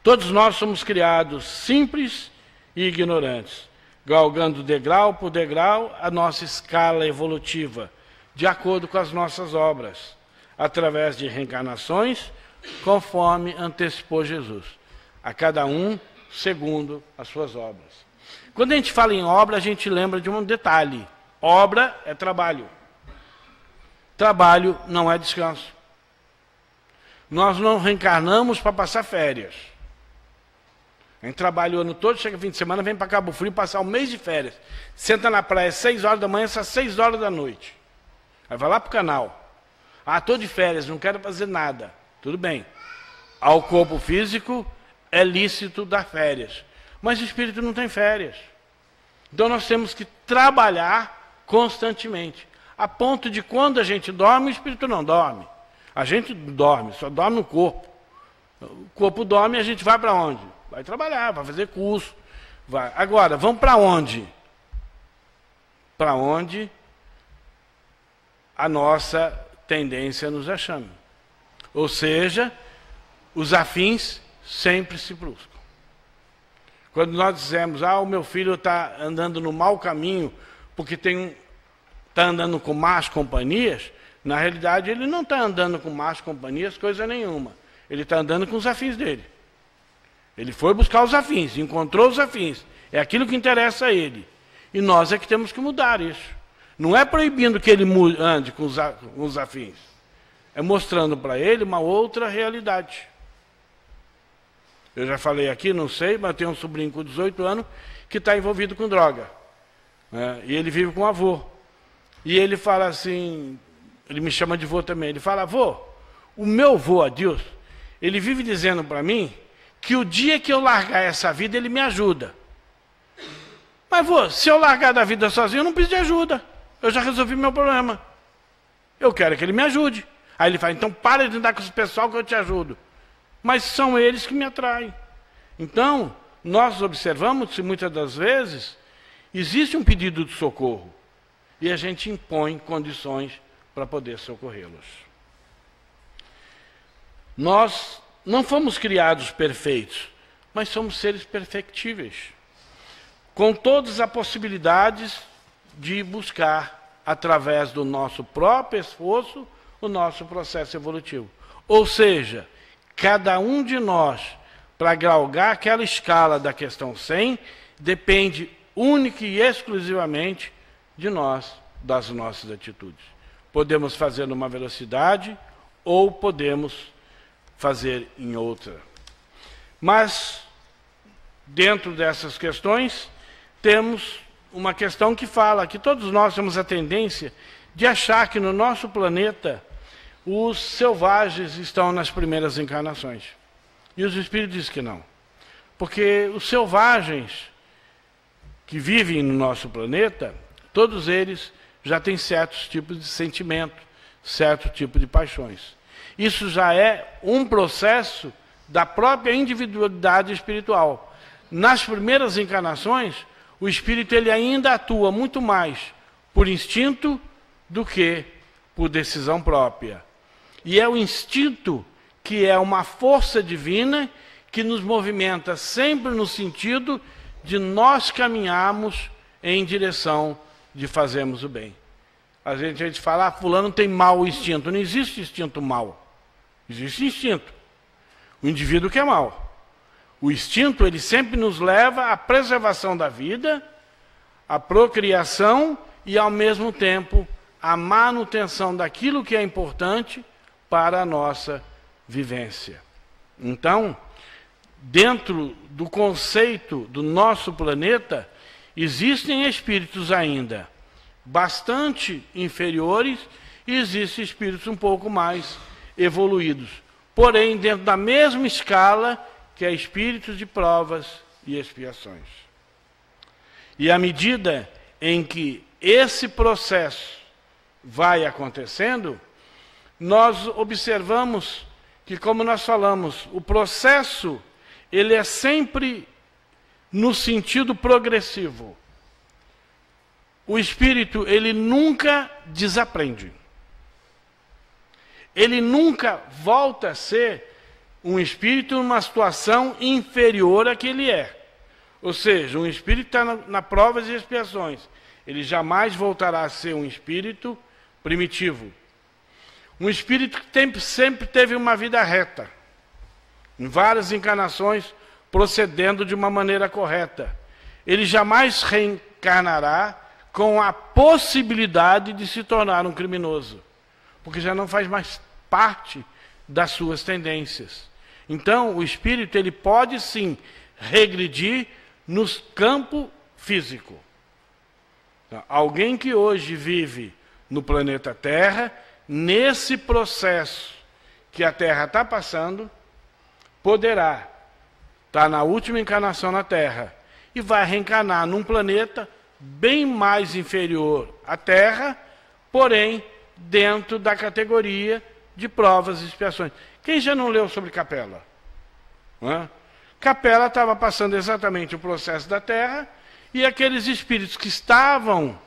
Todos nós somos criados simples e ignorantes, galgando degrau por degrau a nossa escala evolutiva, de acordo com as nossas obras, através de reencarnações, conforme antecipou Jesus, a cada um segundo as suas obras. Quando a gente fala em obra, a gente lembra de um detalhe: obra é trabalho. Trabalho não é descanso. Nós não reencarnamos para passar férias. A gente trabalha o ano todo, chega fim de semana, vem para Cabo Frio passar um mês de férias. Senta na praia às 6 horas da manhã, às 6 horas da noite. Aí vai lá para o canal. Ah, estou de férias, não quero fazer nada. Tudo bem. Ao corpo físico é lícito dar férias. Mas o espírito não tem férias. Então nós temos que trabalhar constantemente. A ponto de quando a gente dorme, o espírito não dorme. A gente dorme, só dorme no corpo. O corpo dorme e a gente vai para onde? Vai trabalhar, vai fazer curso. Vai. Agora, vamos para onde? Para onde a nossa tendência nos chama. Ou seja, os afins sempre se buscam. Quando nós dizemos, o meu filho está andando no mau caminho porque está andando com más companhias, na realidade ele não está andando com más companhias, coisa nenhuma. Ele está andando com os afins dele. Ele foi buscar os afins, encontrou os afins. É aquilo que interessa a ele. E nós é que temos que mudar isso. Não é proibindo que ele ande com os afins. É mostrando para ele uma outra realidade. Eu já falei aqui, não sei, mas eu tenho um sobrinho com 18 anos que está envolvido com droga. E ele vive com o avô. E ele fala assim, ele me chama de vô também, ele fala: avô, o meu vô Adilson, ele vive dizendo para mim que o dia que eu largar essa vida, ele me ajuda. Mas vô, se eu largar da vida sozinho, eu não preciso de ajuda. Eu já resolvi meu problema. Eu quero que ele me ajude. Aí ele fala: então para de andar com esse pessoal que eu te ajudo. Mas são eles que me atraem. Então, nós observamos que muitas das vezes existe um pedido de socorro e a gente impõe condições para poder socorrê-los. Nós não fomos criados perfeitos, mas somos seres perfectíveis, com todas as possibilidades de buscar, através do nosso próprio esforço, o nosso processo evolutivo. Ou seja, cada um de nós, para galgar aquela escala da questão 100, depende única e exclusivamente de nós, das nossas atitudes. Podemos fazer numa velocidade ou podemos fazer em outra. Mas, dentro dessas questões, temos uma questão que fala que todos nós temos a tendência de achar que no nosso planeta os selvagens estão nas primeiras encarnações. E os espíritos dizem que não. Porque os selvagens que vivem no nosso planeta, todos eles já têm certos tipos de sentimento, certo tipo de paixões. Isso já é um processo da própria individualidade espiritual. Nas primeiras encarnações, o espírito ele ainda atua muito mais por instinto do que por decisão própria. E é o instinto que é uma força divina que nos movimenta sempre no sentido de nós caminharmos em direção de fazermos o bem. A gente fala, fulano tem mau instinto. Não existe instinto mau. Existe instinto. O indivíduo que é mau. O instinto, ele sempre nos leva à preservação da vida, à procriação e, ao mesmo tempo, à manutenção daquilo que é importante para a nossa vivência. Então, dentro do conceito do nosso planeta, existem espíritos ainda bastante inferiores e existem espíritos um pouco mais evoluídos. Porém, dentro da mesma escala que é espíritos de provas e expiações. E à medida em que esse processo vai acontecendo, nós observamos que, como nós falamos, o processo ele é sempre no sentido progressivo. O espírito, ele nunca desaprende. Ele nunca volta a ser um espírito numa situação inferior à que ele é. Ou seja, um espírito está na provas e expiações. Ele jamais voltará a ser um espírito primitivo. Um espírito que sempre teve uma vida reta, em várias encarnações, procedendo de uma maneira correta. Ele jamais reencarnará com a possibilidade de se tornar um criminoso, porque já não faz mais parte das suas tendências. Então, o espírito ele pode sim regredir no campo físico. Então, alguém que hoje vive no planeta Terra, nesse processo que a Terra está passando, poderá estar na última encarnação na Terra e vai reencarnar num planeta bem mais inferior à Terra, porém dentro da categoria de provas e expiações. Quem já não leu sobre Capela? Capela estava passando exatamente o processo da Terra e aqueles espíritos que estavam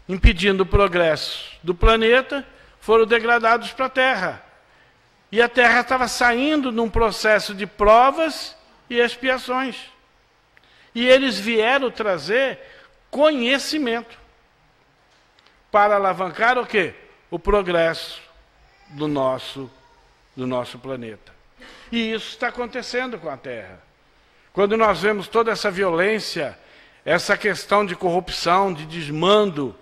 impedindo o progresso do planeta foram degradados para a Terra. E a Terra estava saindo num processo de provas e expiações. E eles vieram trazer conhecimento para alavancar o quê? O progresso do nosso planeta. E isso está acontecendo com a Terra. Quando nós vemos toda essa violência, essa questão de corrupção, de desmando,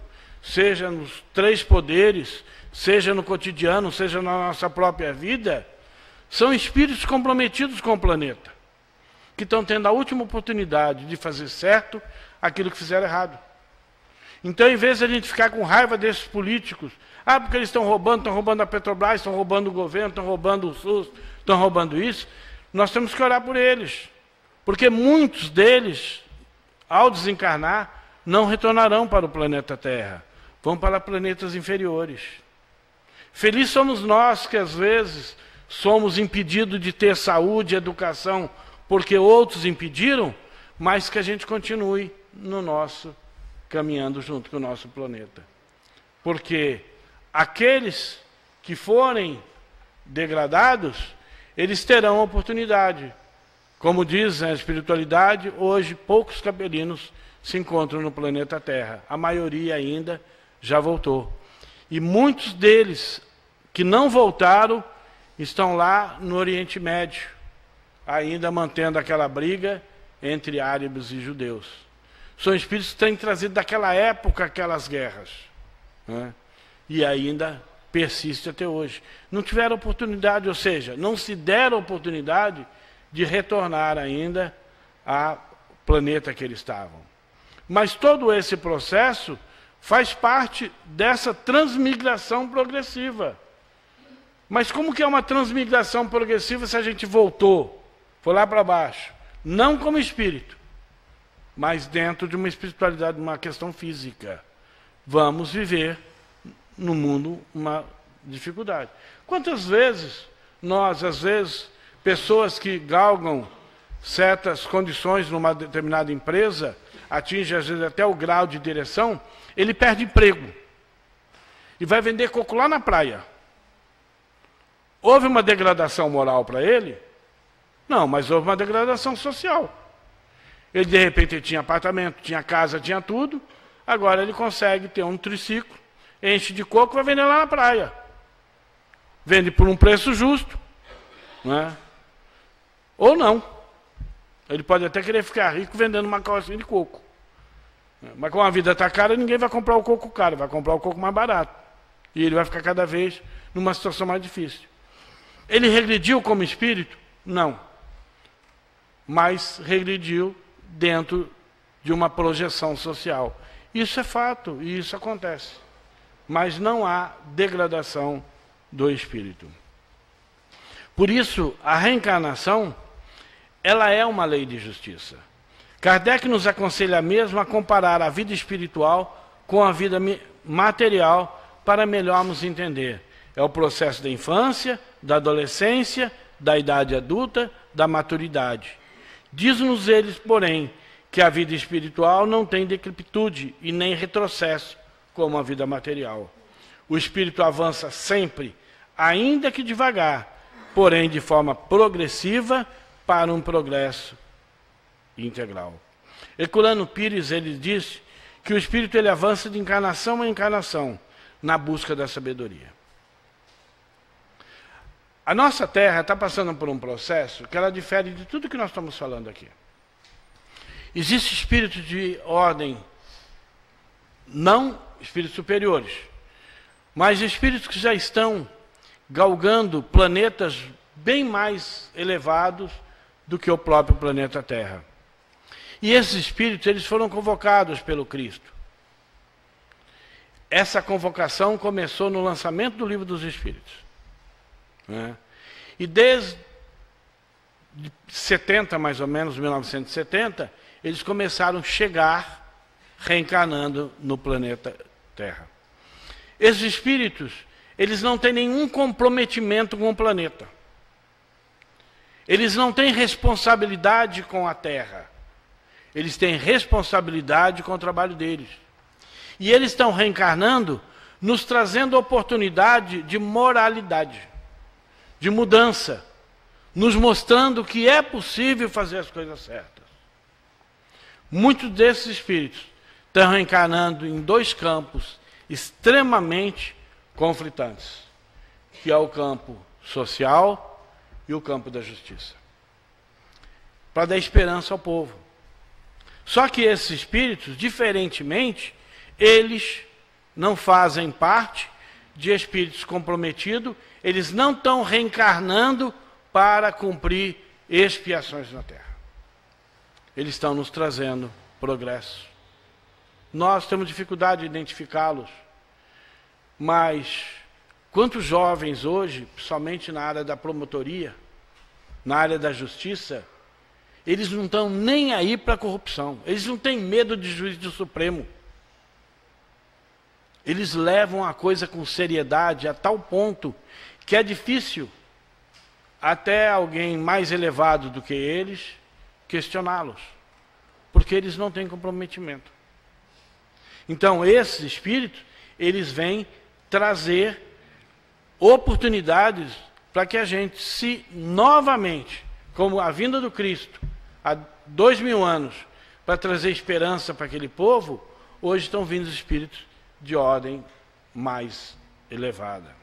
seja nos três poderes, seja no cotidiano, seja na nossa própria vida, são espíritos comprometidos com o planeta, que estão tendo a última oportunidade de fazer certo aquilo que fizeram errado. Então, em vez de a gente ficar com raiva desses políticos, porque eles estão roubando a Petrobras, estão roubando o governo, estão roubando o SUS, estão roubando isso, nós temos que orar por eles. Porque muitos deles, ao desencarnar, não retornarão para o planeta Terra, vão para planetas inferiores. Felizes somos nós que, às vezes, somos impedidos de ter saúde e educação, porque outros impediram, mas que a gente continue caminhando junto com o nosso planeta. Porque aqueles que forem degradados, eles terão oportunidade. Como diz a espiritualidade, hoje poucos capelinos se encontram no planeta Terra. A maioria ainda já voltou. E muitos deles que não voltaram estão lá no Oriente Médio, ainda mantendo aquela briga entre árabes e judeus. São espíritos que têm trazido daquela época aquelas guerras, né? E ainda persiste até hoje. Não tiveram oportunidade, ou seja, não se deram oportunidade de retornar ainda ao planeta que eles estavam. Mas todo esse processo faz parte dessa transmigração progressiva. Mas como que é uma transmigração progressiva se a gente voltou, foi lá para baixo? Não como espírito, mas dentro de uma espiritualidade, uma questão física. Vamos viver no mundo uma dificuldade. Quantas vezes nós, às vezes, pessoas que galgam certas condições numa determinada empresa, atingem às vezes até o grau de direção, ele perde emprego e vai vender coco lá na praia. Houve uma degradação moral para ele? Não, mas houve uma degradação social. Ele, de repente, tinha apartamento, tinha casa, tinha tudo, agora ele consegue ter um triciclo, enche de coco e vai vender lá na praia. Vende por um preço justo, né? Ou não. Ele pode até querer ficar rico vendendo uma carrocinha de coco. Mas como a vida está cara, ninguém vai comprar o coco caro, vai comprar o coco mais barato. E ele vai ficar cada vez numa situação mais difícil. Ele regrediu como espírito? Não. Mas regrediu dentro de uma projeção social. Isso é fato, e isso acontece. Mas não há degradação do espírito. Por isso, a reencarnação, ela é uma lei de justiça. Kardec nos aconselha mesmo a comparar a vida espiritual com a vida material para melhormos entender. É o processo da infância, da adolescência, da idade adulta, da maturidade. Diz-nos eles, porém, que a vida espiritual não tem decrepitude e nem retrocesso, como a vida material. O espírito avança sempre, ainda que devagar, porém de forma progressiva, para um progresso integral. Herculano Pires, ele diz que o espírito ele avança de encarnação a encarnação na busca da sabedoria. A nossa Terra está passando por um processo que ela difere de tudo que nós estamos falando aqui. Existem espíritos de ordem, não espíritos superiores, mas espíritos que já estão galgando planetas bem mais elevados do que o próprio planeta Terra. E esses espíritos, eles foram convocados pelo Cristo. Essa convocação começou no lançamento do Livro dos Espíritos, né? E desde 70, mais ou menos, 1970, eles começaram a chegar reencarnando no planeta Terra. Esses espíritos, eles não têm nenhum comprometimento com o planeta. Eles não têm responsabilidade com a Terra. Eles têm responsabilidade com o trabalho deles. E eles estão reencarnando, nos trazendo oportunidade de moralidade, de mudança, nos mostrando que é possível fazer as coisas certas. Muitos desses espíritos estão reencarnando em dois campos extremamente conflitantes, que é o campo social e o campo da justiça, para dar esperança ao povo. Só que esses espíritos, diferentemente, eles não fazem parte de espíritos comprometidos, eles não estão reencarnando para cumprir expiações na Terra. Eles estão nos trazendo progresso. Nós temos dificuldade de identificá-los, mas quantos jovens hoje, somente na área da promotoria, na área da justiça, eles não estão nem aí para a corrupção, eles não têm medo de juiz do Supremo. Eles levam a coisa com seriedade a tal ponto que é difícil até alguém mais elevado do que eles questioná-los, porque eles não têm comprometimento. Então, esses espíritos, eles vêm trazer oportunidades para que a gente se novamente, como a vinda do Cristo, há 2000 anos, para trazer esperança para aquele povo, hoje estão vindo os espíritos de ordem mais elevada.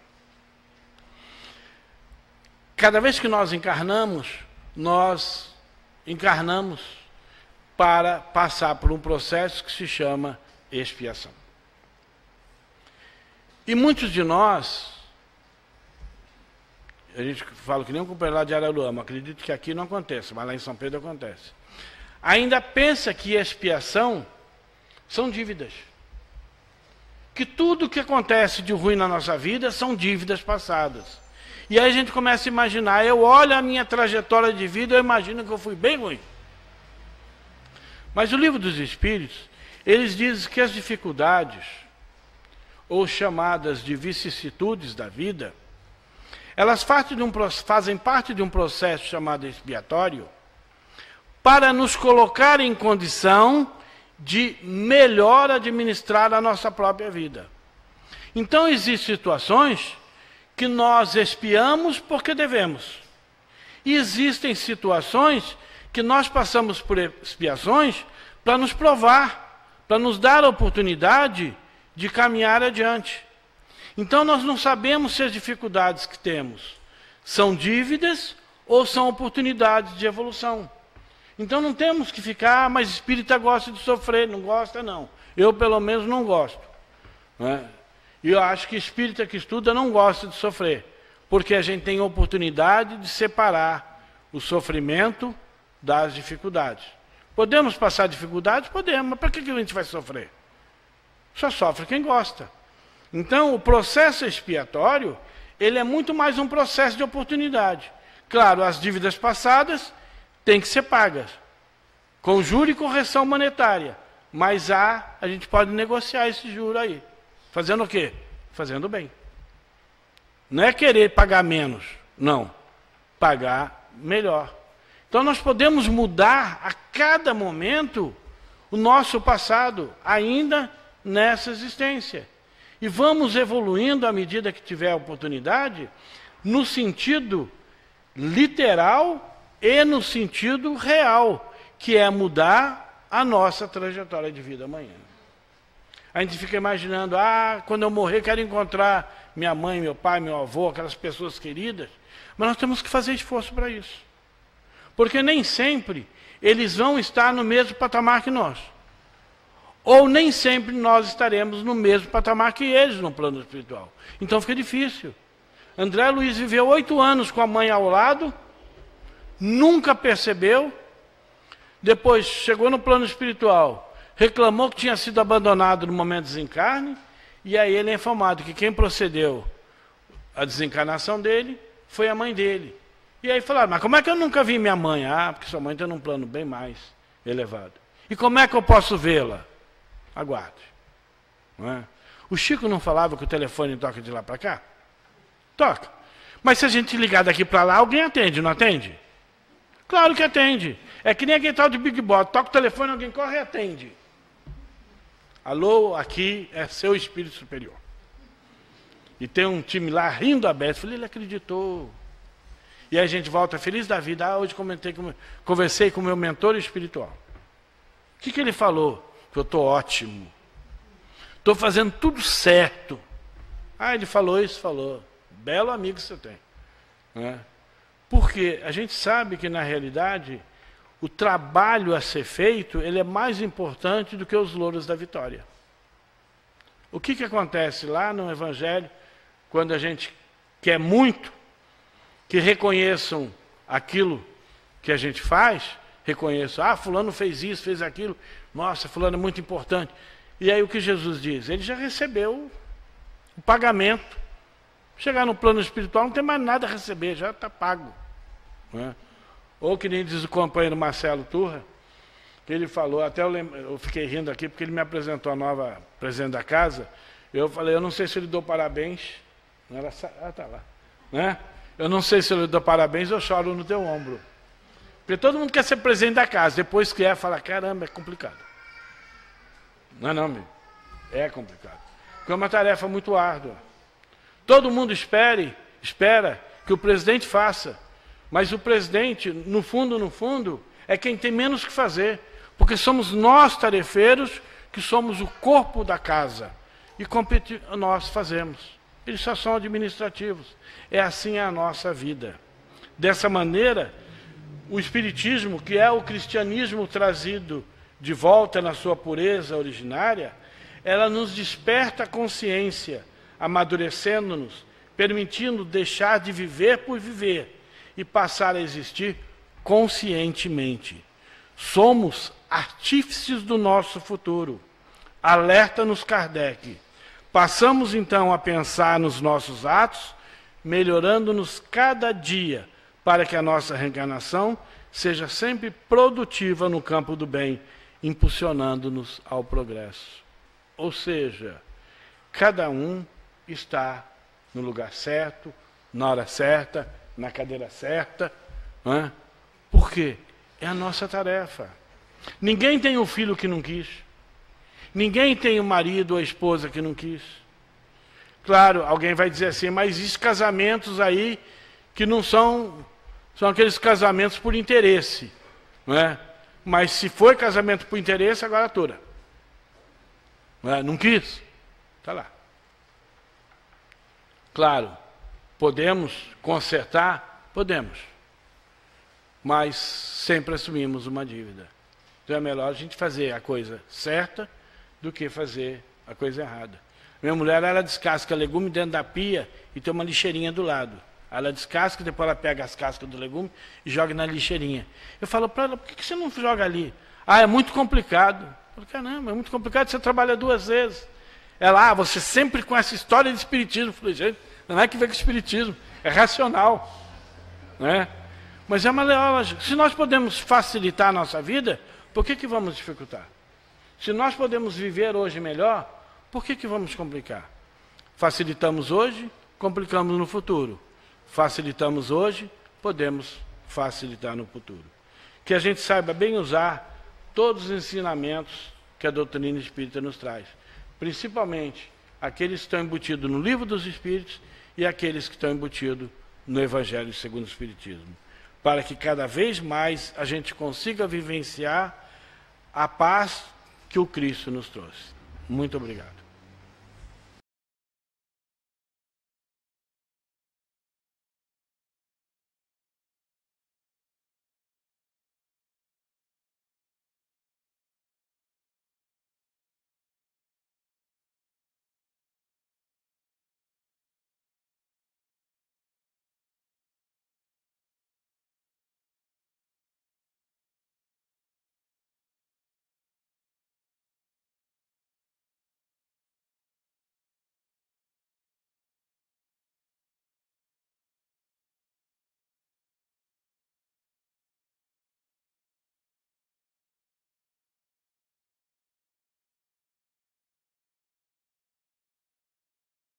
Cada vez que nós encarnamos para passar por um processo que se chama expiação. E muitos de nós, a gente fala que nem um companheiro lá de Araruama, acredito que aqui não acontece, mas lá em São Pedro acontece. Ainda pensa que expiação são dívidas. Que tudo que acontece de ruim na nossa vida são dívidas passadas. E aí a gente começa a imaginar, eu olho a minha trajetória de vida, eu imagino que eu fui bem ruim. Mas o Livro dos Espíritos, eles dizem que as dificuldades, ou chamadas de vicissitudes da vida, elas fazem parte de um processo chamado expiatório, para nos colocar em condição de melhor administrar a nossa própria vida. Então existem situações que nós expiamos porque devemos. E existem situações que nós passamos por expiações para nos provar, para nos dar a oportunidade de caminhar adiante. Então nós não sabemos se as dificuldades que temos são dívidas ou são oportunidades de evolução. Então não temos que ficar, mas espírita gosta de sofrer, não gosta não. Eu pelo menos não gosto, né? E eu acho que espírita que estuda não gosta de sofrer, porque a gente tem a oportunidade de separar o sofrimento das dificuldades. Podemos passar dificuldades? Podemos, mas para que a gente vai sofrer? Só sofre quem gosta. Então, o processo expiatório, ele é muito mais um processo de oportunidade. Claro, as dívidas passadas têm que ser pagas, com juro e correção monetária, mas a gente pode negociar esse juro aí. Fazendo o quê? Fazendo bem. Não é querer pagar menos, não. Pagar melhor. Então nós podemos mudar a cada momento o nosso passado, ainda nessa existência. E vamos evoluindo à medida que tiver a oportunidade, no sentido literal e no sentido real, que é mudar a nossa trajetória de vida amanhã. A gente fica imaginando, quando eu morrer, quero encontrar minha mãe, meu pai, meu avô, aquelas pessoas queridas. Mas nós temos que fazer esforço para isso. Porque nem sempre eles vão estar no mesmo patamar que nós. Ou nem sempre nós estaremos no mesmo patamar que eles no plano espiritual. Então fica difícil. André Luiz viveu 8 anos com a mãe ao lado, nunca percebeu, depois chegou no plano espiritual, reclamou que tinha sido abandonado no momento do desencarne, e aí ele é informado que quem procedeu a desencarnação dele foi a mãe dele. E aí falaram, mas como é que eu nunca vi minha mãe? Porque sua mãe está num plano bem mais elevado. E como é que eu posso vê-la? Aguarde. Não é? O Chico não falava que o telefone toca de lá para cá? Toca. Mas se a gente ligar daqui para lá, alguém atende, não atende? Claro que atende. É que nem aquele tal de Big Boss. Toca o telefone, alguém corre e atende. Alô, aqui é seu espírito superior. E tem um time lá rindo aberto. Falei, ele acreditou. E aí a gente volta feliz da vida. Hoje conversei com o meu mentor espiritual. O que ele falou? Que eu estou ótimo. Estou fazendo tudo certo. Ele falou isso, falou. Belo amigo você tem. Né? Porque a gente sabe que, na realidade, o trabalho a ser feito, ele é mais importante do que os louros da vitória. O que acontece lá no Evangelho, quando a gente quer muito que reconheçam aquilo que a gente faz, reconheçam, fulano fez isso, fez aquilo, nossa, fulano é muito importante. E aí o que Jesus diz? Ele já recebeu o pagamento. Chegar no plano espiritual não tem mais nada a receber, já está pago. Não é? Ou que nem diz o companheiro Marcelo Turra, que ele falou, até eu fiquei rindo aqui, porque ele me apresentou a nova presidente da casa, eu falei, eu não sei se eu lhe dou parabéns, ela está lá, né? Eu não sei se eu lhe dou parabéns, eu choro no teu ombro. Porque todo mundo quer ser presidente da casa, depois que fala, caramba, é complicado. Não, meu, é complicado. Porque é uma tarefa muito árdua. Todo mundo espera que o presidente faça, mas o presidente, no fundo, é quem tem menos que fazer, porque somos nós tarefeiros que somos o corpo da casa, e nós fazemos. Eles só são administrativos. É assim a nossa vida. Dessa maneira, o Espiritismo, que é o cristianismo trazido de volta na sua pureza originária, ela nos desperta a consciência, amadurecendo-nos, permitindo deixar de viver por viver e passar a existir conscientemente. Somos artífices do nosso futuro. Alerta-nos Kardec. Passamos então a pensar nos nossos atos, melhorando-nos cada dia, para que a nossa reencarnação seja sempre produtiva no campo do bem, impulsionando-nos ao progresso. Ou seja, cada um está no lugar certo, na hora certa, na cadeira certa. Não é? Por quê? É a nossa tarefa. Ninguém tem um filho que não quis. Ninguém tem um marido ou a esposa que não quis. Claro, alguém vai dizer assim, mas existem casamentos aí que não são aqueles casamentos por interesse. Não é? Mas se foi casamento por interesse, agora atura. Não é? Não quis? Está lá. Claro, podemos consertar? Podemos. Mas sempre assumimos uma dívida. Então é melhor a gente fazer a coisa certa do que fazer a coisa errada. Minha mulher, ela descasca legume dentro da pia e tem uma lixeirinha do lado. Ela descasca, depois ela pega as cascas do legume e joga na lixeirinha. Eu falo para ela, por que você não joga ali? É muito complicado. Eu falo, caramba, é muito complicado, você trabalha 2 vezes. Ela, você sempre com essa história de espiritismo. Eu falei, gente, não é que vem com espiritismo, é racional. Né? Mas é uma lógica. Se nós podemos facilitar a nossa vida, por que vamos dificultar? Se nós podemos viver hoje melhor, por que vamos complicar? Facilitamos hoje, complicamos no futuro. Facilitamos hoje, podemos facilitar no futuro. Que a gente saiba bem usar todos os ensinamentos que a doutrina espírita nos traz. Principalmente aqueles que estão embutidos no Livro dos Espíritos e aqueles que estão embutidos no Evangelho segundo o Espiritismo. para que cada vez mais a gente consiga vivenciar a paz que o Cristo nos trouxe. Muito obrigado.